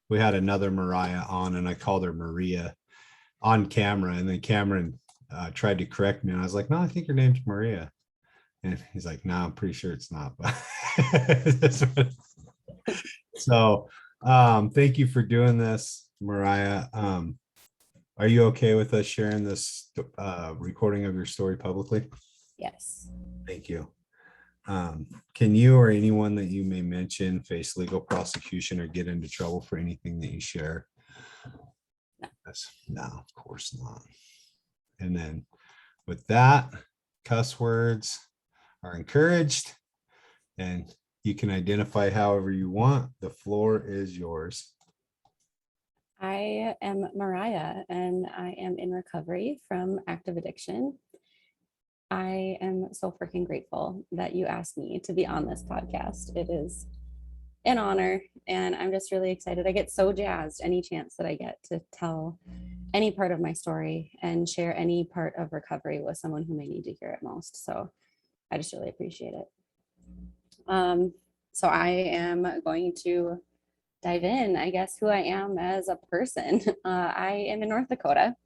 we had another Mariah on, and I called her Maria on camera, and then Cameron tried to correct me, and I was like, no, I think your name's Maria. And he's like, no, I'm pretty sure it's not. So thank you for doing this, Mariah. Are you okay with us sharing this recording of your story publicly? Yes. Thank you. Can you or anyone that you may mention face legal prosecution or get into trouble for anything that you share? No. No, of course not. And then with that, cuss words are encouraged, and you can identify however you want. The floor is yours. I am Mariah, and I am in recovery from active addiction. I am so freaking grateful that you asked me to be on this podcast. It is an honor, and I'm just really excited. I get so jazzed any chance that I get to tell any part of my story and share any part of recovery with someone who may need to hear it most. So I just really appreciate it. So I am going to dive in, I guess, who I am as a person. I am in North Dakota.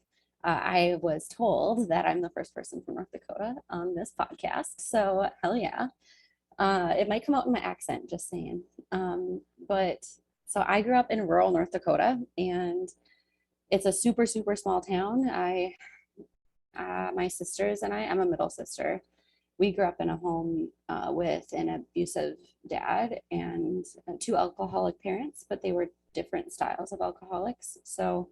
I was told that I'm the first person from North Dakota on this podcast. So hell yeah. It might come out in my accent, just saying. But so I grew up in rural North Dakota, and it's a super, super small town. My sisters and I'm a middle sister. We grew up in a home with an abusive dad and two alcoholic parents, but they were different styles of alcoholics. So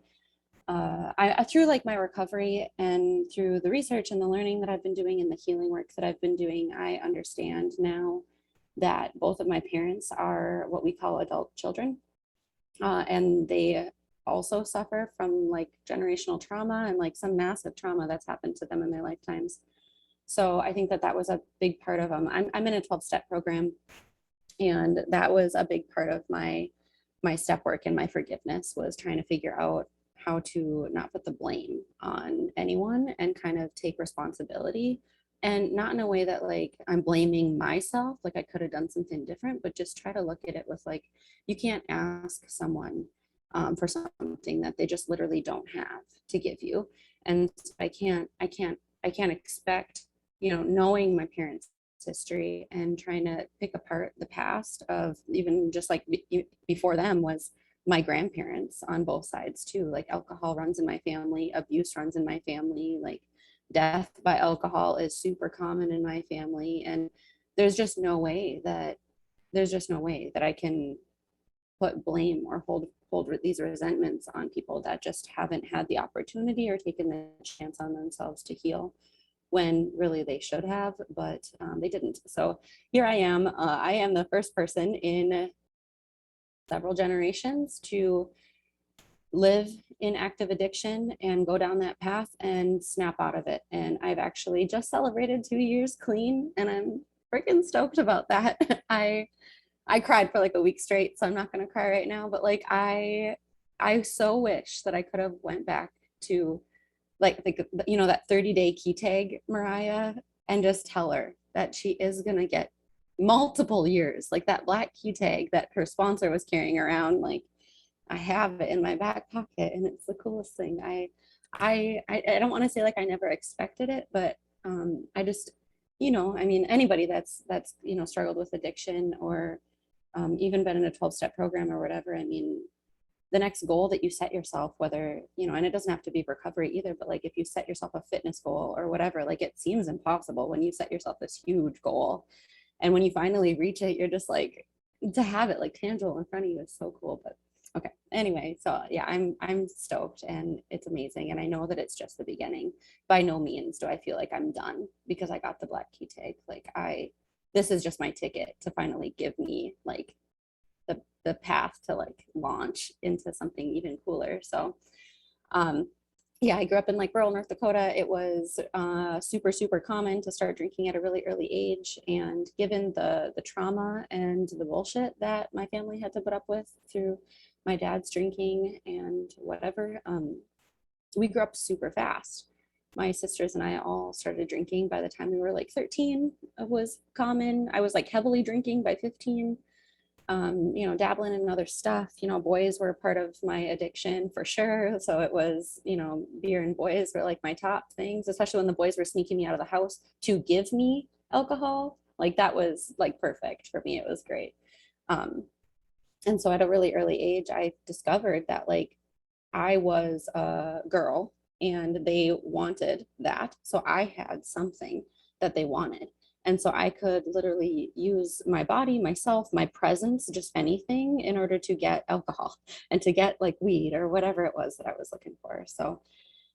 I through like my recovery and through the research and the learning that I've been doing and the healing work that I've been doing, I understand now that both of my parents are what we call adult children. And they also suffer from like generational trauma and like some massive trauma that's happened to them in their lifetimes. So I think that that was a big part of them. I'm in a 12-step program, and that was a big part of my step work and my forgiveness was trying to figure out how to not put the blame on anyone and kind of take responsibility, and not in a way that like I'm blaming myself, like I could have done something different, but just try to look at it with like, you can't ask someone for something that they just literally don't have to give you. And I can't expect, knowing my parents' history and trying to pick apart the past of even just like before them was my grandparents on both sides too. Like alcohol runs in my family, abuse runs in my family, like death by alcohol is super common in my family. And there's just no way that I can put blame or hold these resentments on people that just haven't had the opportunity or taken the chance on themselves to heal, when really they should have, but they didn't. So here I am. I am the first person in several generations to live in active addiction and go down that path and snap out of it. And I've actually just celebrated 2 years clean, and I'm freaking stoked about that. I cried for like a week straight, so I'm not going to cry right now, but like I so wish that I could have went back to like that 30-day key tag Mariah, and just tell her that she is going to get multiple years, like that black key tag that her sponsor was carrying around. Like I have it in my back pocket, and it's the coolest thing. I don't want to say like I never expected it, but I just, I mean, anybody that's struggled with addiction or even been in a 12-step program or whatever, I mean, the next goal that you set yourself, whether, and it doesn't have to be recovery either, but like if you set yourself a fitness goal or whatever, like it seems impossible when you set yourself this huge goal. And when you finally reach it, you're just like, to have it like tangible in front of you is so cool. But okay, anyway, so yeah, I'm stoked, and it's amazing. And I know that it's just the beginning. By no means do I feel like I'm done because I got the black key tag. Like this is just my ticket to finally give me like the path to like launch into something even cooler. So yeah, I grew up in like rural North Dakota. It was super, super common to start drinking at a really early age. And given the trauma and the bullshit that my family had to put up with through my dad's drinking and whatever, we grew up super fast. My sisters and I all started drinking by the time we were like 13. It was common. I was like heavily drinking by 15. you know, dabbling in other stuff. You know, boys were part of my addiction for sure. So it was, you know, beer and boys were like my top things, especially when the boys were sneaking me out of the house to give me alcohol. Like that was like perfect for me. It was great. Um, and so at a really early age, I discovered that like I was a girl and they wanted that. So I had something that they wanted. And so I could literally use my body, myself, my presence, just anything in order to get alcohol and to get like weed or whatever it was that I was looking for. So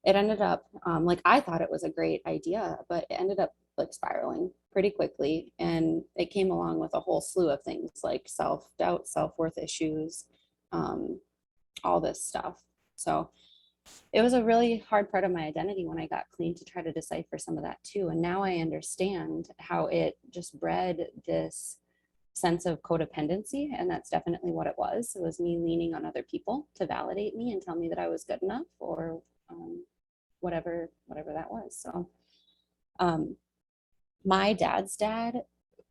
it ended up like I thought it was a great idea, but it ended up like spiraling pretty quickly. And it came along with a whole slew of things like self doubt, self worth issues, um, all this stuff. So it was a really hard part of my identity when I got clean to try to decipher some of that too. And now I understand how it just bred this sense of codependency. And that's definitely what it was. It was me leaning on other people to validate me and tell me that I was good enough or whatever that was. So um, my dad's dad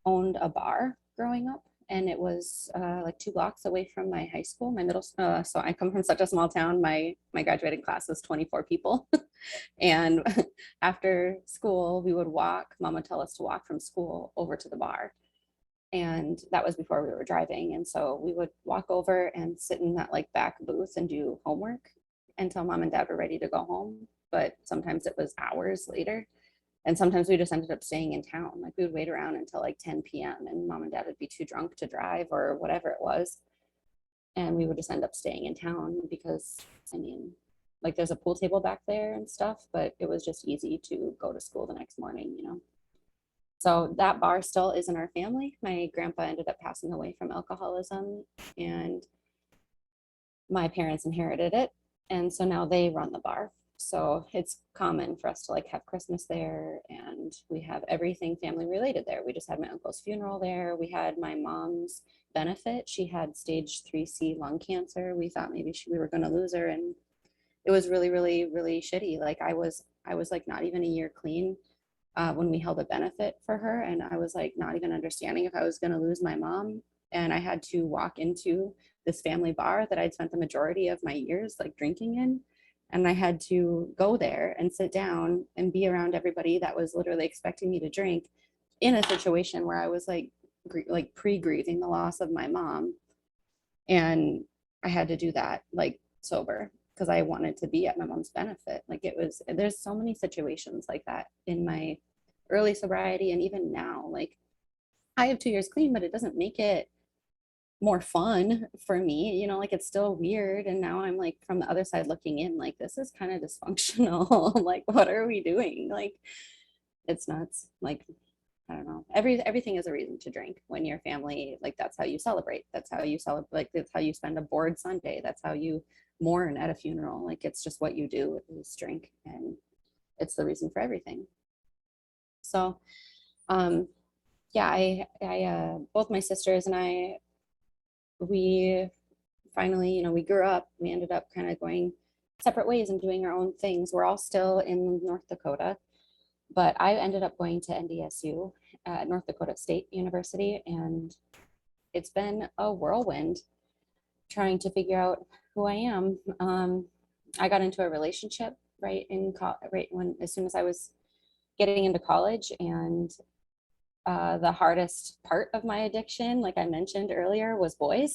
owned a bar growing up, and it was like 2 blocks away from my high school, my middle. So I come from such a small town. My graduating class was 24 people, and after school we would walk. Mom would tell us to walk from school over to the bar, and that was before we were driving. And so we would walk over and sit in that like back booth and do homework until mom and dad were ready to go home. But sometimes it was hours later. And sometimes we just ended up staying in town. Like we would wait around until like 10 p.m. and mom and dad would be too drunk to drive or whatever it was. And we would just end up staying in town because, I mean, like there's a pool table back there and stuff, but it was just easy to go to school the next morning, you know. So that bar still is in our family. My grandpa ended up passing away from alcoholism, and my parents inherited it. And so now they run the bar. So it's common for us to like have Christmas there, and we have everything family related there. We just had my uncle's funeral there. We had my mom's benefit. She had stage 3C lung cancer. We thought maybe we were going to lose her, and it was really, really, really shitty. Like I was like not even a year clean when we held a benefit for her, and I was like not even understanding if I was going to lose my mom. And I had to walk into this family bar that I'd spent the majority of my years like drinking in, and I had to go there and sit down and be around everybody that was literally expecting me to drink in a situation where I was like pre-grieving the loss of my mom. And I had to do that like sober because I wanted to be at my mom's benefit. Like it was, there's so many situations like that in my early sobriety and even now. Like I have 2 years clean, but it doesn't make it more fun for me, you know, like it's still weird. And now I'm like from the other side looking in, like this is kind of dysfunctional. Like, what are we doing? Like, it's nuts. Like, I don't know. Everything is a reason to drink when your family, like that's how you celebrate. That's how you celebrate. Like that's how you spend a bored Sunday. That's how you mourn at a funeral. Like it's just what you do is drink, and it's the reason for everything. So, um, yeah, both my sisters and I, we finally, you know, we grew up. We ended up kind of going separate ways and doing our own things. We're all still in North Dakota, but I ended up going to NDSU at North Dakota State University, and it's been a whirlwind trying to figure out who I am. I got into a relationship right when as soon as I was getting into college, and the hardest part of my addiction, like I mentioned earlier, was boys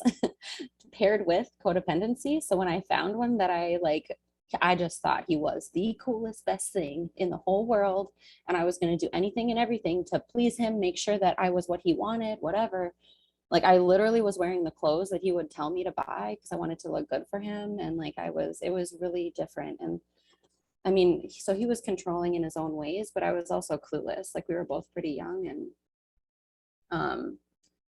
paired with codependency. So when I found one that I just thought he was the coolest, best thing in the whole world. And I was going to do anything and everything to please him, make sure that I was what he wanted, whatever. Like I literally was wearing the clothes that he would tell me to buy because I wanted to look good for him. And like it was really different. And I mean, so he was controlling in his own ways, but I was also clueless. Like we were both pretty young. And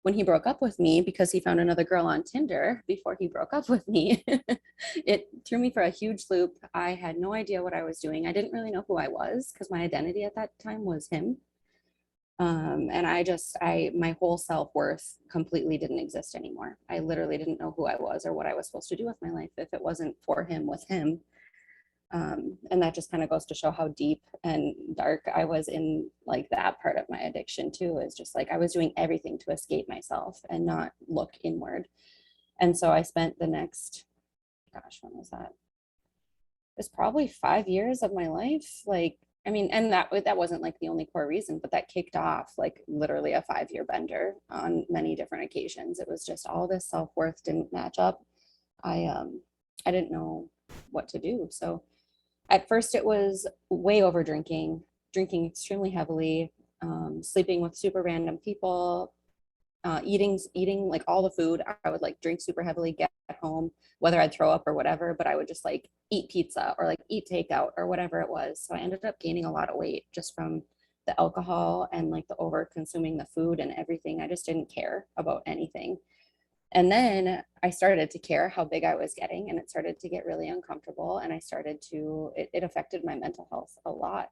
when he broke up with me because he found another girl on Tinder before he broke up with me, it threw me for a huge loop. I had no idea what I was doing. I didn't really know who I was because my identity at that time was him. And my whole self-worth completely didn't exist anymore. I literally didn't know who I was or what I was supposed to do with my life if it wasn't for him with him. And that just kind of goes to show how deep and dark I was in like that part of my addiction too, is just like I was doing everything to escape myself and not look inward. And so I spent the next, gosh, when was that? It's probably 5 years of my life. Like, I mean, and that wasn't like the only core reason, but that kicked off like literally a 5 year bender on many different occasions. It was just all this self-worth didn't match up. I didn't know what to do. So at first it was way over drinking extremely heavily, sleeping with super random people, eating like all the food. I would like drink super heavily, get home, whether I'd throw up or whatever, but I would just like eat pizza or like eat takeout or whatever it was. So I ended up gaining a lot of weight just from the alcohol and like the over consuming the food and everything. I just didn't care about anything. And then I started to care how big I was getting, and it started to get really uncomfortable. And I started to, it affected my mental health a lot.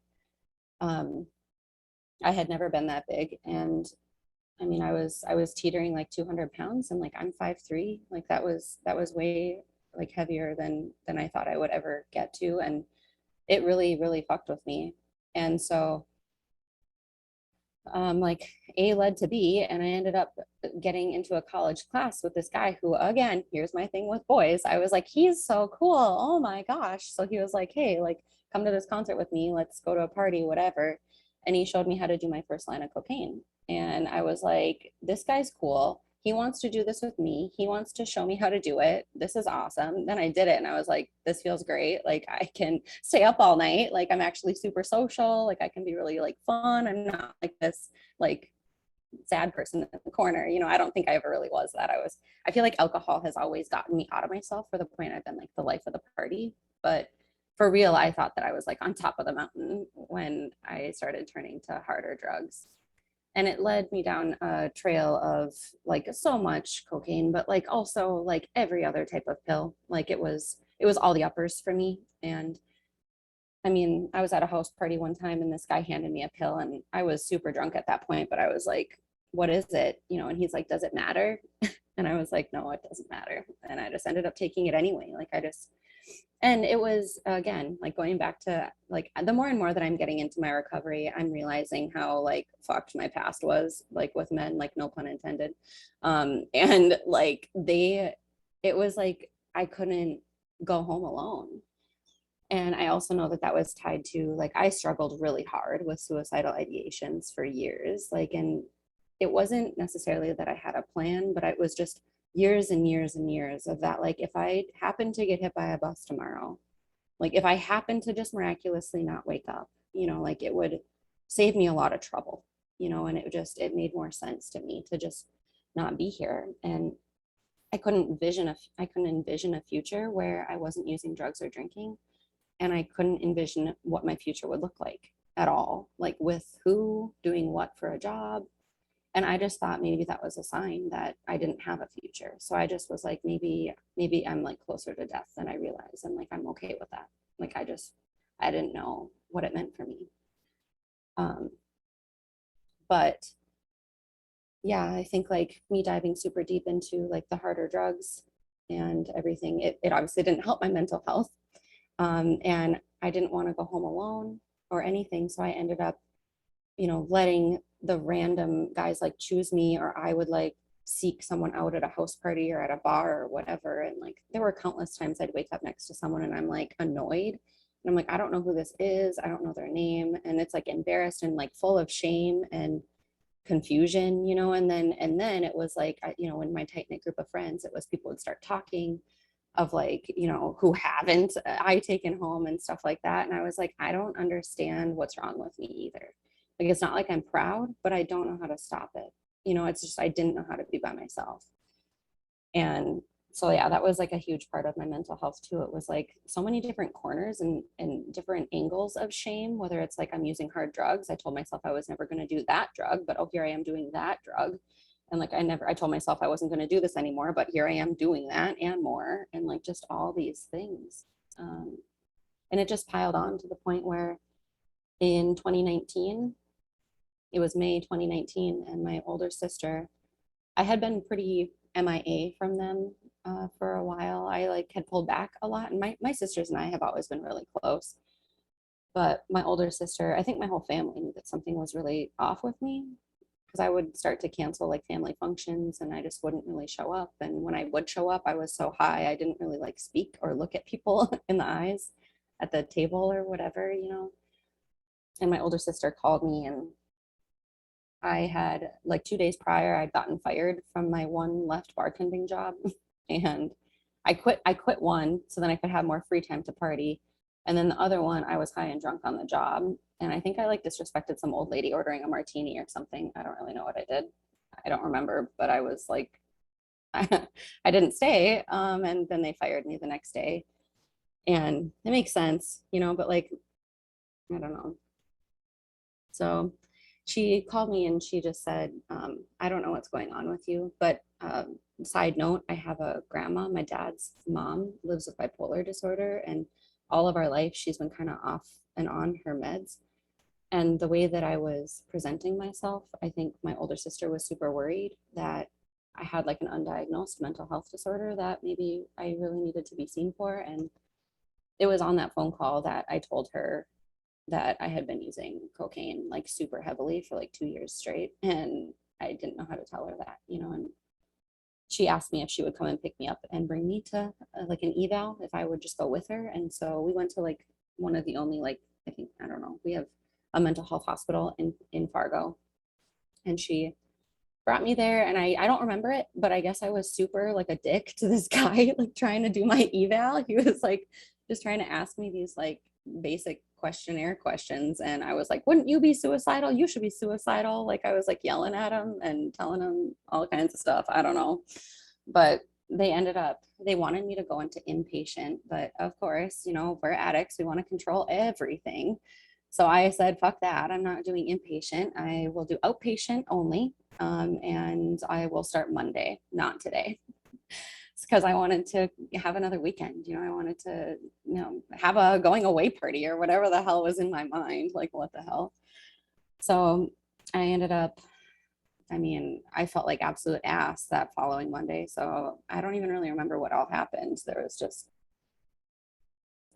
Um, I had never been that big. And I mean, I was teetering like 200 pounds, and like I'm 5'3". Like that was way like heavier than I thought I would ever get to. And it really, really fucked with me. And so like A led to B, and I ended up getting into a college class with this guy who, again, here's my thing with boys. I was like, he's so cool. Oh my gosh. So he was like, hey, like, come to this concert with me. Let's go to a party, whatever. And he showed me how to do my first line of cocaine. And I was like, this guy's cool. He wants to do this with me. He wants to show me how to do it. This is awesome. Then I did it and I was like, this feels great. Like I can stay up all night. Like I'm actually super social. Like I can be really like fun. I'm not like this like sad person in the corner. You know, I don't think I ever really was that. I feel like alcohol has always gotten me out of myself, for the point I've been like the life of the party. But for real, I thought that I was like on top of the mountain when I started turning to harder drugs. And it led me down a trail of like so much cocaine, but like also like every other type of pill. Like it was all the uppers for me. And I mean, I was at a house party one time and this guy handed me a pill, and I was super drunk at that point, but I was like, what is it? You know, and he's like, does it matter? And I was like, no, it doesn't matter. And I just ended up taking it anyway. And it was, again, like going back to like the more and more that I'm getting into my recovery, I'm realizing how like fucked my past was, like with men, like no pun intended. And like it was like I couldn't go home alone. And I also know that that was tied to like I struggled really hard with suicidal ideations for years. Like, and it wasn't necessarily that I had a plan, but it was just years and years and years of that. Like, if I happened to get hit by a bus tomorrow, like if I happened to just miraculously not wake up, you know, like it would save me a lot of trouble, you know, and it made more sense to me to just not be here. And I couldn't envision a future where I wasn't using drugs or drinking, and I couldn't envision what my future would look like at all, like with who, doing what for a job. And I just thought maybe that was a sign that I didn't have a future. So I just was like, maybe I'm like closer to death than I realize. And like, I'm okay with that. Like, I didn't know what it meant for me. Um, but yeah, I think like me diving super deep into like the harder drugs and everything, it obviously didn't help my mental health. And I didn't want to go home alone or anything. So I ended up, you know, letting the random guys like choose me, or I would like seek someone out at a house party or at a bar or whatever. And like there were countless times I'd wake up next to someone and I'm like annoyed. And I'm like, I don't know who this is. I don't know their name. And it's like embarrassed and like full of shame and confusion, you know. And then it was like, you know, in my tight knit group of friends, it was people would start talking of like, you know, who haven't I taken home and stuff like that. And I was like, I don't understand what's wrong with me either. Like, it's not like I'm proud, but I don't know how to stop it. You know, it's just, I didn't know how to be by myself. And so, yeah, that was like a huge part of my mental health too. It was like so many different corners and different angles of shame, whether it's like I'm using hard drugs. I told myself I was never going to do that drug, but oh, here I am doing that drug. And like I told myself I wasn't going to do this anymore, but here I am doing that and more, and like just all these things. And it just piled on to the point where in 2019, it was May 2019, and my older sister, I had been pretty MIA from them for a while. I like had pulled back a lot, and my sisters and I have always been really close. But my older sister, I think my whole family knew that something was really off with me, because I would start to cancel like family functions and I just wouldn't really show up. And when I would show up, I was so high, I didn't really like speak or look at people in the eyes at the table or whatever, you know. And my older sister called me, and I had like 2 days prior, I'd gotten fired from my one left bartending job. And I quit one so then I could have more free time to party. And then the other one, I was high and drunk on the job. And I think I like disrespected some old lady ordering a martini or something. I don't really know what I did. I don't remember, but I was like, I didn't stay. And then they fired me the next day. And it makes sense, you know, but like, I don't know. So she called me and she just said, I don't know what's going on with you, but side note, I have a grandma, my dad's mom lives with bipolar disorder, and all of our life she's been kind of off and on her meds. And the way that I was presenting myself, I think my older sister was super worried that I had like an undiagnosed mental health disorder that maybe I really needed to be seen for. And it was on that phone call that I told her that I had been using cocaine like super heavily for like 2 years straight. And I didn't know how to tell her that, you know. And she asked me if she would come and pick me up and bring me to like an eval if I would just go with her. And so we went to like one of the only, like, I think, I don't know, we have a mental health hospital in Fargo. And she brought me there, and I don't remember it, but I guess I was super like a dick to this guy, like trying to do my eval. He was like just trying to ask me these like basic questionnaire questions. And I was like, wouldn't you be suicidal? You should be suicidal. Like I was like yelling at him and telling him all kinds of stuff. I don't know. But they wanted me to go into inpatient. But of course, you know, we're addicts. We want to control everything. So I said, fuck that. I'm not doing inpatient. I will do outpatient only. And I will start Monday, not today. It's because I wanted to have another weekend. You know, I wanted to, you know, have a going away party or whatever the hell was in my mind. Like, what the hell? So I ended up, I mean, I felt like absolute ass that following Monday. So I don't even really remember what all happened. There was just,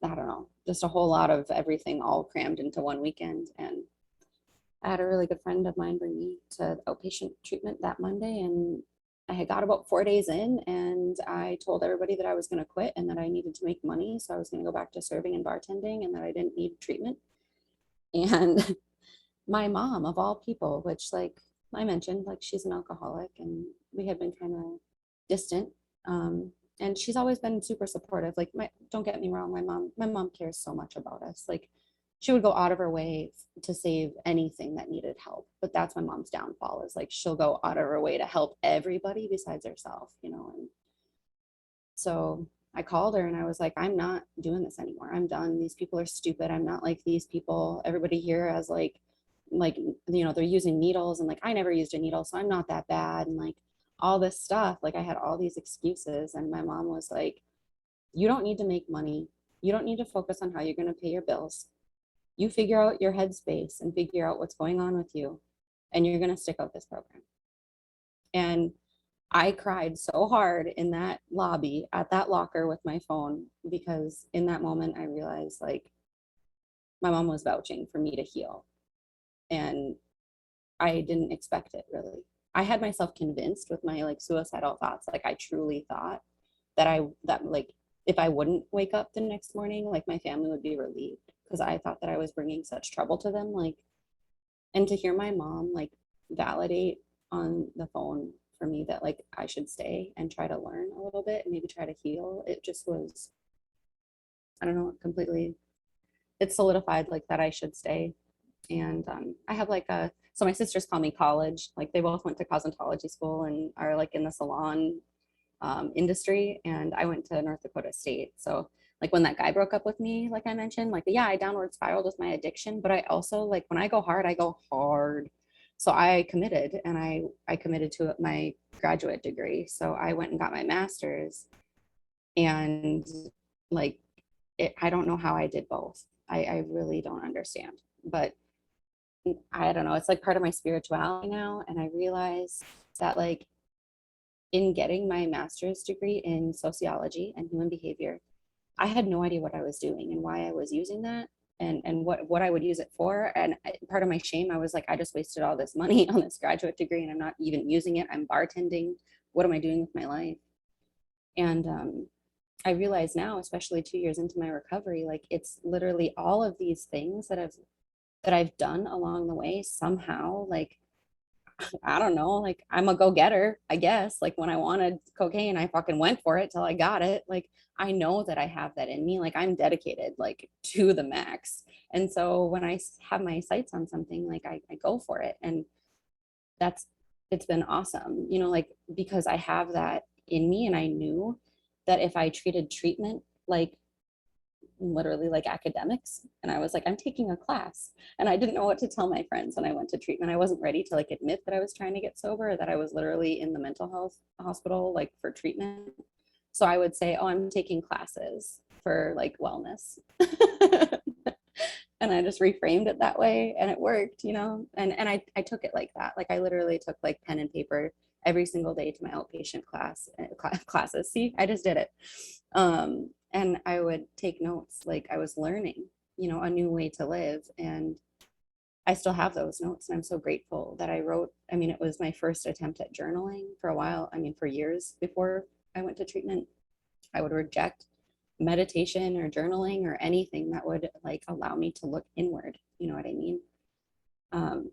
I don't know, just a whole lot of everything all crammed into one weekend. And I had a really good friend of mine bring me to outpatient treatment that Monday, and I had got about 4 days in, and I told everybody that I was going to quit and that I needed to make money. So I was going to go back to serving and bartending, and that I didn't need treatment. And my mom, of all people, which like I mentioned, like she's an alcoholic and we had been kind of distant. And she's always been super supportive. Like don't get me wrong, my mom cares so much about us. Like she would go out of her way to save anything that needed help. But that's my mom's downfall, is like she'll go out of her way to help everybody besides herself, you know. And so I called her and I was like, I'm not doing this anymore. I'm done. These people are stupid. I'm not like these people. Everybody here has like, you know, they're using needles, and like, I never used a needle, so I'm not that bad. And like all this stuff, like I had all these excuses. And my mom was like, you don't need to make money. You don't need to focus on how you're going to pay your bills. You figure out your headspace and figure out what's going on with you, and you're going to stick out this program. And I cried so hard in that lobby at that locker with my phone, because in that moment I realized like my mom was vouching for me to heal. And I didn't expect it really. I had myself convinced with my like suicidal thoughts. Like I truly thought that like if I wouldn't wake up the next morning, like my family would be relieved, because I thought that I was bringing such trouble to them. Like, and to hear my mom like validate on the phone for me that like I should stay and try to learn a little bit and maybe try to heal, it just was, I don't know, completely, it solidified like that I should stay. And I have like so my sisters call me college. Like they both went to cosmetology school and are like in the salon industry. And I went to North Dakota State. So like when that guy broke up with me, like I mentioned, like, yeah, I downward spiraled with my addiction, but I also like when I go hard, I go hard. So I committed, and I committed to my graduate degree. So I went and got my master's, and like I don't know how I did both. I really don't understand, but I don't know. It's like part of my spirituality now. And I realize that like in getting my master's degree in sociology and human behavior, I had no idea what I was doing and why I was using that, and what I would use it for. And part of my shame, I was like, I just wasted all this money on this graduate degree and I'm not even using it. I'm bartending. What am I doing with my life? And I realize now, especially 2 years into my recovery, like it's literally all of these things that I've done along the way somehow, like, I don't know, like I'm a go-getter, I guess. Like when I wanted cocaine, I fucking went for it till I got it. Like I know that I have that in me. Like I'm dedicated like to the max. And so when I have my sights on something, like I go for it. And that's, it's been awesome, you know, like because I have that in me and I knew that if I treated treatment like literally like academics, and I was like, I'm taking a class, and I didn't know what to tell my friends when I went to treatment. I wasn't ready to like admit that I was trying to get sober, or that I was literally in the mental health hospital like for treatment. So I would say, oh, I'm taking classes for like wellness. And I just reframed it that way and it worked, you know. And I took it like that. Like I literally took like pen and paper every single day to my outpatient classes. See, I just did it. And I would take notes, like I was learning, you know, a new way to live. And I still have those notes. And I'm so grateful that I wrote. I mean, it was my first attempt at journaling for a while. I mean, for years before I went to treatment, I would reject meditation or journaling or anything that would like allow me to look inward. You know what I mean? Um,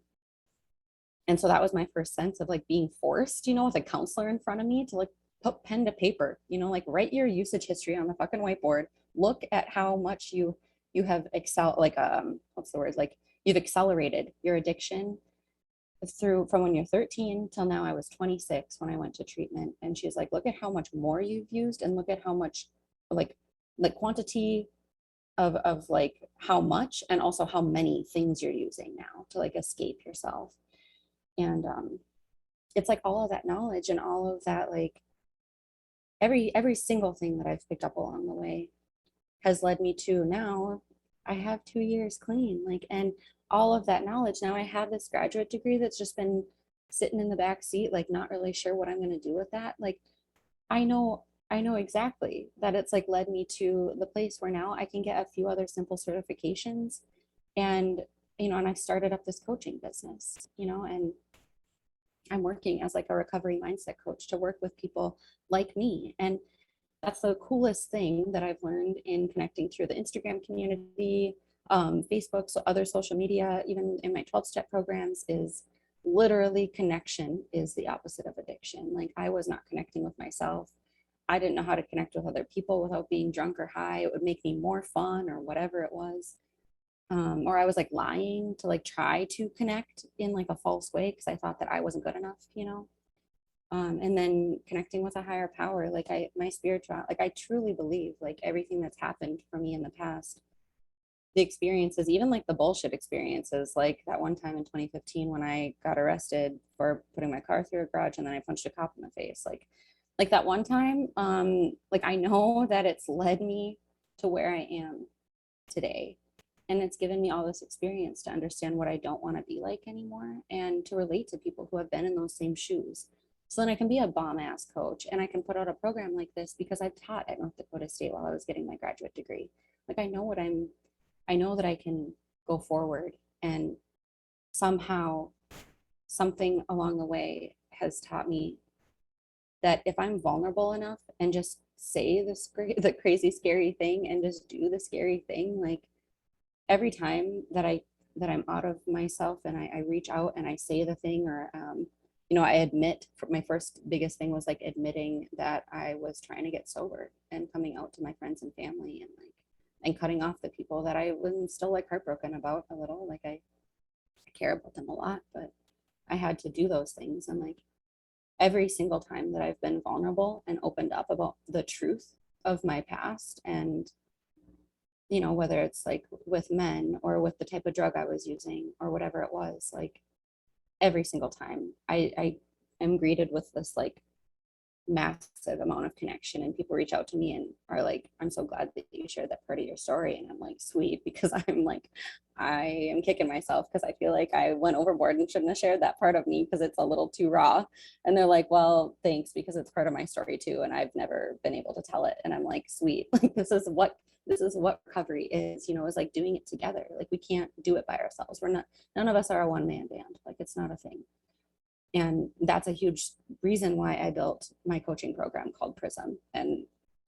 and so that was my first sense of like being forced, you know, with a counselor in front of me to like put pen to paper, you know, like write your usage history on the fucking whiteboard. Look at how much you have what's the word? Like you've accelerated your addiction through from when you're 13 till now. I was 26 when I went to treatment. And she's like, look at how much more you've used and look at how much like quantity of like how much and also how many things you're using now to like escape yourself. And it's like all of that knowledge and all of that, like every single thing that I've picked up along the way has led me to now I have 2 years clean, like, and all of that knowledge. Now I have this graduate degree that's just been sitting in the back seat, like not really sure what I'm going to do with that. Like I know, I know exactly that it's like led me to the place where now I can get a few other simple certifications. And, you know, and I started up this coaching business, you know, and I'm working as like a recovery mindset coach to work with people like me. And that's the coolest thing that I've learned in connecting through the Instagram community, Facebook, so other social media, even in my 12-step programs, is literally connection is the opposite of addiction. Like I was not connecting with myself. I didn't know how to connect with other people without being drunk or high. It would make me more fun or whatever it was. Or I was like lying to like try to connect in like a false way because I thought that I wasn't good enough, you know. And then connecting with a higher power, like my spiritual, like I truly believe like everything that's happened for me in the past, the experiences, even like the bullshit experiences, like that one time in 2015 when I got arrested for putting my car through a garage and then I punched a cop in the face, like that one time, like I know that it's led me to where I am today. And it's given me all this experience to understand what I don't want to be like anymore and to relate to people who have been in those same shoes. So then I can be a bomb ass coach and I can put out a program like this because I've taught at North Dakota State while I was getting my graduate degree. Like I know that I can go forward, and somehow something along the way has taught me that if I'm vulnerable enough and just say the crazy, scary thing and just do the scary thing, like every time that I'm out of myself and I reach out and I say the thing, or you know, I admit, my first biggest thing was like admitting that I was trying to get sober and coming out to my friends and family, and like and cutting off the people that I was still like heartbroken about a little. Like I care about them a lot, but I had to do those things. And like every single time that I've been vulnerable and opened up about the truth of my past, and you know, whether it's like with men or with the type of drug I was using or whatever it was, like every single time I am greeted with this like massive amount of connection, and people reach out to me and are like, I'm so glad that you shared that part of your story. And I'm like, sweet, because I'm like, I am kicking myself because I feel like I went overboard and shouldn't have shared that part of me because it's a little too raw. And they're like, well, thanks, because it's part of my story too, and I've never been able to tell it. And I'm like, sweet, like this is what recovery is, is like doing it together. Like we can't do it by ourselves. None of us are a one-man band. Like it's not a thing. And that's a huge reason why I built my coaching program called Prism. And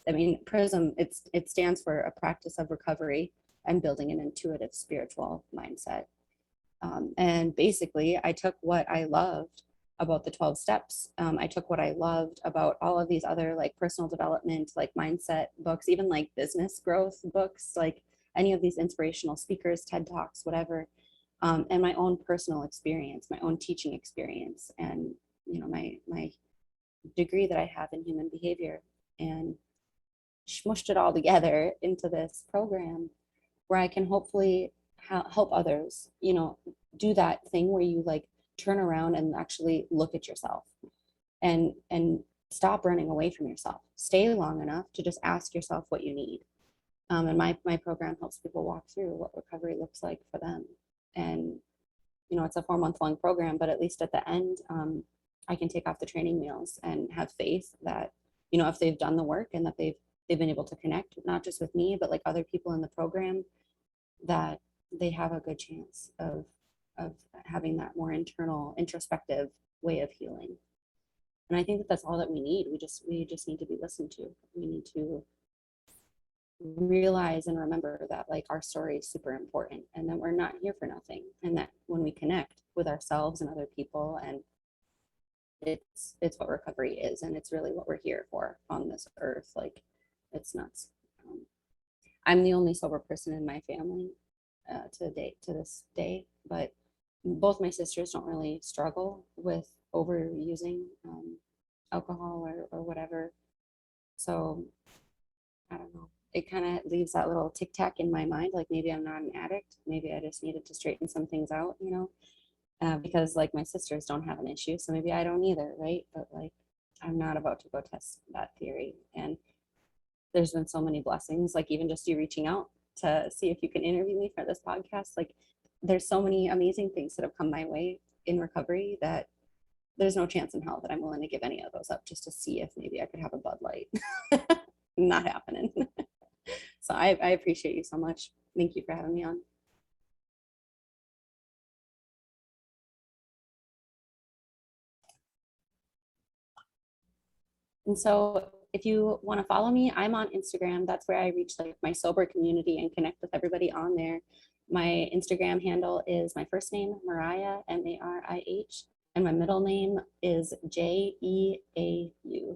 I mean, Prism, it stands for a practice of recovery and building an intuitive spiritual mindset. And basically, I took what I loved about the 12 steps. I took what I loved about all of these other like personal development, like mindset books, even like business growth books, like any of these inspirational speakers, TED Talks, whatever. And my own personal experience, my own teaching experience, and my degree that I have in human behavior, and smushed it all together into this program where I can hopefully help others, do that thing where you like turn around and actually look at yourself and stop running away from yourself. Stay long enough to just ask yourself what you need. And my program helps people walk through what recovery looks like for them. And it's a 4-month-long program, but at least at the end, I can take off the training wheels and have faith that if they've done the work and that they've been able to connect not just with me but like other people in the program, that they have a good chance of having that more internal introspective way of healing. And I think that that's all that we need. We just need to be listened to. We need to realize and remember that like our story is super important, and that we're not here for nothing, and that when we connect with ourselves and other people, and it's what recovery is, and it's really what we're here for on this earth. Like it's nuts. I'm the only sober person in my family to this day, but both my sisters don't really struggle with overusing alcohol or whatever. So I don't know. It kind of leaves that little tic tac in my mind, like maybe I'm not an addict. Maybe I just needed to straighten some things out, because like my sisters don't have an issue, so maybe I don't either, right? But like I'm not about to go test that theory. And there's been so many blessings, like even just you reaching out to see if you can interview me for this podcast. Like there's so many amazing things that have come my way in recovery that there's no chance in hell that I'm willing to give any of those up just to see if maybe I could have a Bud Light. Not happening. So I appreciate you so much. Thank you for having me on. And so if you want to follow me, I'm on Instagram. That's where I reach like my sober community and connect with everybody on there. My Instagram handle is my first name, Mariah, Marih, and my middle name is Jeau.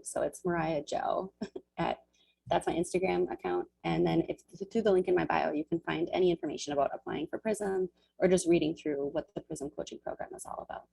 So it's Mariah Joe. That's my Instagram account. And then if through the link in my bio, you can find any information about applying for Prism or just reading through what the Prism coaching program is all about.